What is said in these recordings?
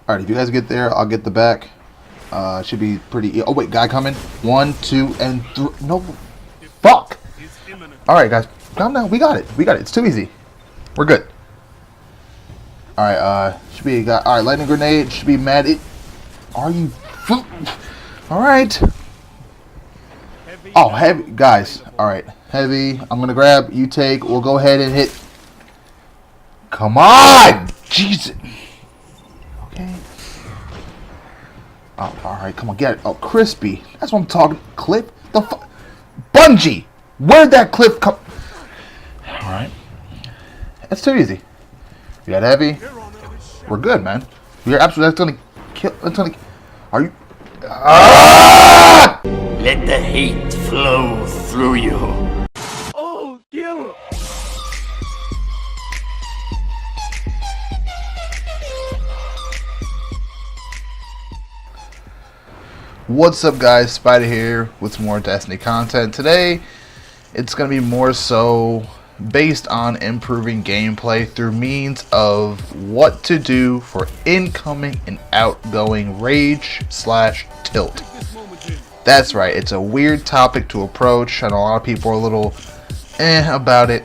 Alright, if you guys get there, I'll get the back. Should be pretty. Oh wait, guy coming. 1, 2, and 3. No, fuck. All right, guys, calm down. We got it. We got it. It's too easy. We're good. All right. Should be a guy. All right, lightning grenade. Should be mad. Are you? All right. Oh, heavy, guys. All right, heavy. I'm gonna grab. You take. We'll go ahead and hit. Come on, Jesus. Okay. Oh, alright, come on, get it. Oh, crispy. That's what I'm talking. Cliff? The fuck? Bungie! Where'd that cliff come? Alright. That's too easy. You got heavy? We're good, man. We're absolutely. That's gonna kill. That's gonna. Are you. Ah! Let the hate flow through you. Oh, kill! What's up, guys? Spider here with some more Destiny content. Today, it's going to be more so based on improving gameplay through means of what to do for incoming and outgoing rage/tilt. That's right, it's a weird topic to approach, and a lot of people are a little about it,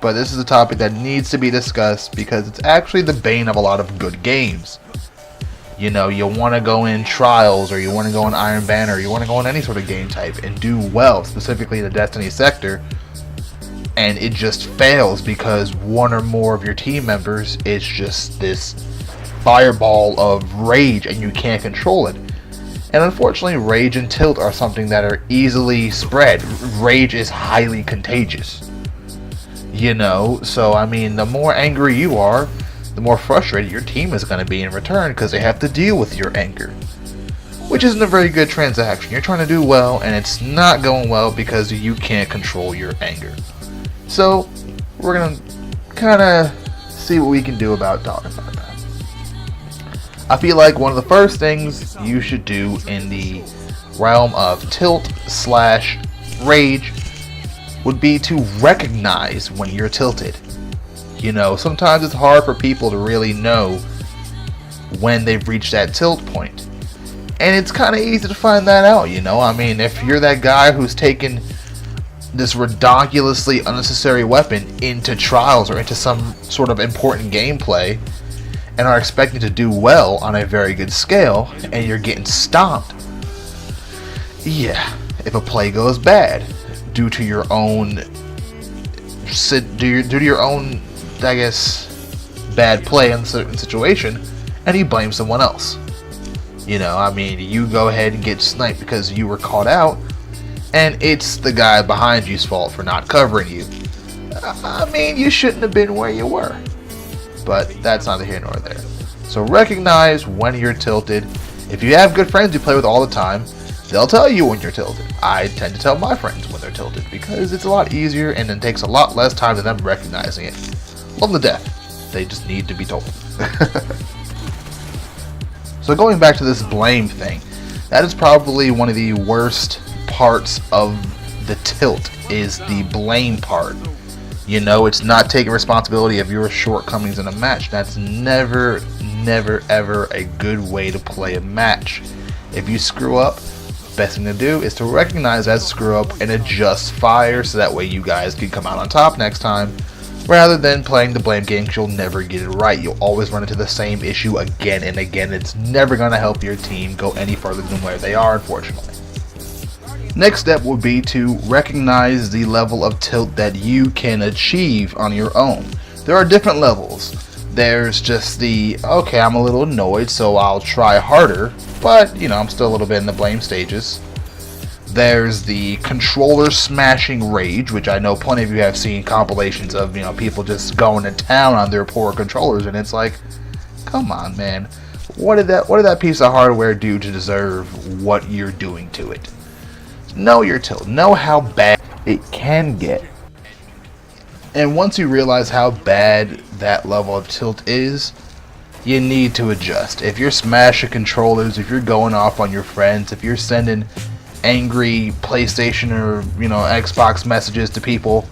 but this is a topic that needs to be discussed because it's actually the bane of a lot of good games. You know, you want to go in Trials, or you want to go in Iron Banner, or you want to go in any sort of game type and do well, specifically in the Destiny sector, and it just fails because one or more of your team members is just this fireball of rage and you can't control it. And unfortunately, rage and tilt are something that are easily spread. Rage is highly contagious. You know, so I mean, the more angry you are, the more frustrated your team is going to be in return because they have to deal with your anger. Which isn't a very good transaction. You're trying to do well and it's not going well because you can't control your anger. So, we're going to kind of see what we can do about talking about that. I feel like one of the first things you should do in the realm of tilt/rage would be to recognize when you're tilted. You know, sometimes it's hard for people to really know when they've reached that tilt point. And it's kind of easy to find that out, you know? I mean, if you're that guy who's taken this ridiculously unnecessary weapon into Trials or into some sort of important gameplay and are expecting to do well on a very good scale and you're getting stomped, yeah, if a play goes bad due to your own I guess, bad play in a certain situation, and you blame someone else. You know, I mean, you go ahead and get sniped because you were caught out, and it's the guy behind you's fault for not covering you. I mean, you shouldn't have been where you were. But that's neither here nor there. So recognize when you're tilted. If you have good friends you play with all the time, they'll tell you when you're tilted. I tend to tell my friends when they're tilted because it's a lot easier and it takes a lot less time than them recognizing it. Love them to death. They just need to be told. So going back to this blame thing, that is probably one of the worst parts of the tilt, is the blame part. You know, it's not taking responsibility of your shortcomings in a match. That's never, ever a good way to play a match. If you screw up, best thing to do is to recognize that screw up and adjust fire so that way you guys can come out on top next time, rather than playing the blame game because you'll never get it right. You'll always run into the same issue again and again. It's never going to help your team go any further than where they are, unfortunately. Next step would be to recognize the level of tilt that you can achieve on your own. There are different levels. There's just the, okay, I'm a little annoyed, so I'll try harder, but, you know, I'm still a little bit in the blame stages. There's the controller smashing rage, which I know plenty of you have seen compilations of, you know, people just going to town on their poor controllers, and it's like, come on, man. What did that piece of hardware do to deserve what you're doing to it? Know your tilt. Know how bad it can get. And once you realize how bad that level of tilt is, you need to adjust. If you're smashing controllers, if you're going off on your friends, if you're sending angry PlayStation or, you know, Xbox messages to people,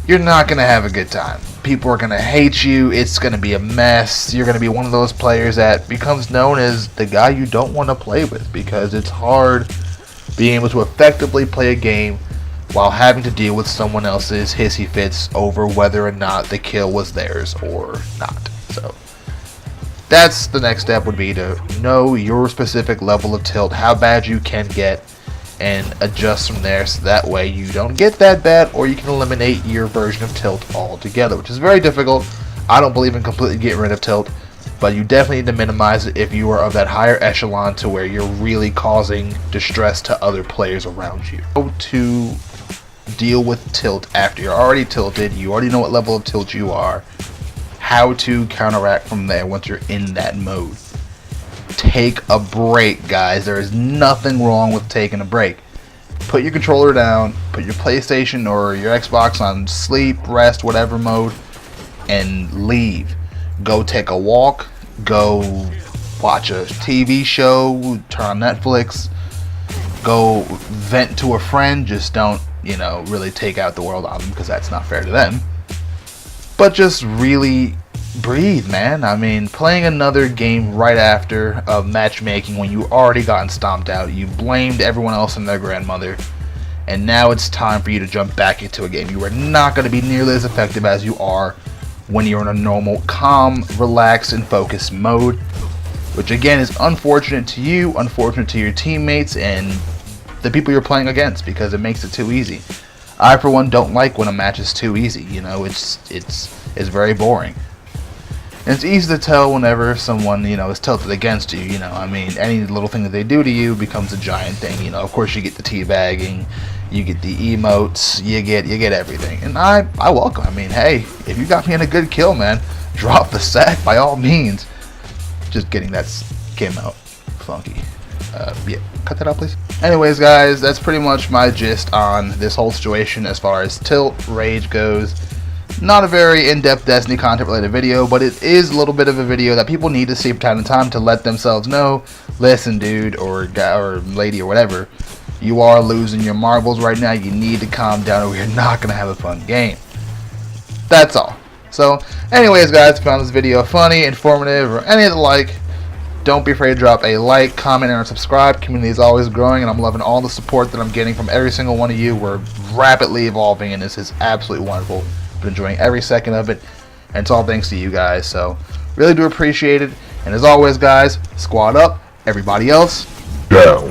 you're not going to have a good time. People are going to hate you. It's going to be a mess. You're going to be one of those players that becomes known as the guy you don't want to play with, because it's hard being able to effectively play a game while having to deal with someone else's hissy fits over whether or not the kill was theirs or not. So that's the next step, would be to know your specific level of tilt, how bad you can get, and adjust from there, so that way you don't get that bad, or you can eliminate your version of tilt altogether, which is very difficult. I don't believe in completely getting rid of tilt, but you definitely need to minimize it if you are of that higher echelon to where you're really causing distress to other players around you. How to deal with tilt after you're already tilted, you already know what level of tilt you are, how to counteract from there once you're in that mode. Take a break, guys. There is nothing wrong with taking a break. Put your controller down, put your PlayStation or your Xbox on sleep, rest, whatever mode, and leave. Go take a walk, go watch a TV show, turn on Netflix, go vent to a friend. Just don't, really take out the world on them, because that's not fair to them. But just really breathe, man. I mean, playing another game right after matchmaking when you already gotten stomped out, you blamed everyone else and their grandmother, and now it's time for you to jump back into a game. You are not going to be nearly as effective as you are when you're in a normal, calm, relaxed, and focused mode, which again is unfortunate to you, unfortunate to your teammates, and the people you're playing against, because it makes it too easy. I, for one, don't like when a match is too easy. It's very boring. And it's easy to tell whenever someone, is tilted against you. Any little thing that they do to you becomes a giant thing. Of course, you get the teabagging, you get the emotes, you get everything. And I welcome. Hey, if you got me in a good kill, man, drop the sack by all means. Just kidding, that came out funky. Yeah, cut that out, please. Anyways, guys, that's pretty much my gist on this whole situation as far as tilt rage goes. Not a very in-depth Destiny content related video, but it is a little bit of a video that people need to see from time to time to let themselves know, listen, dude, or guy or lady or whatever, you are losing your marbles right now. You need to calm down, or you're not going to have a fun game. That's all. So, anyways, guys, if you found this video funny, informative, or any of the like, don't be afraid to drop a like, comment, and subscribe. Community is always growing, and I'm loving all the support that I'm getting from every single one of you. We're rapidly evolving, and this is absolutely wonderful. Been enjoying every second of it, and it's all thanks to you guys, so really do appreciate it. And as always, guys, squad up, everybody else down.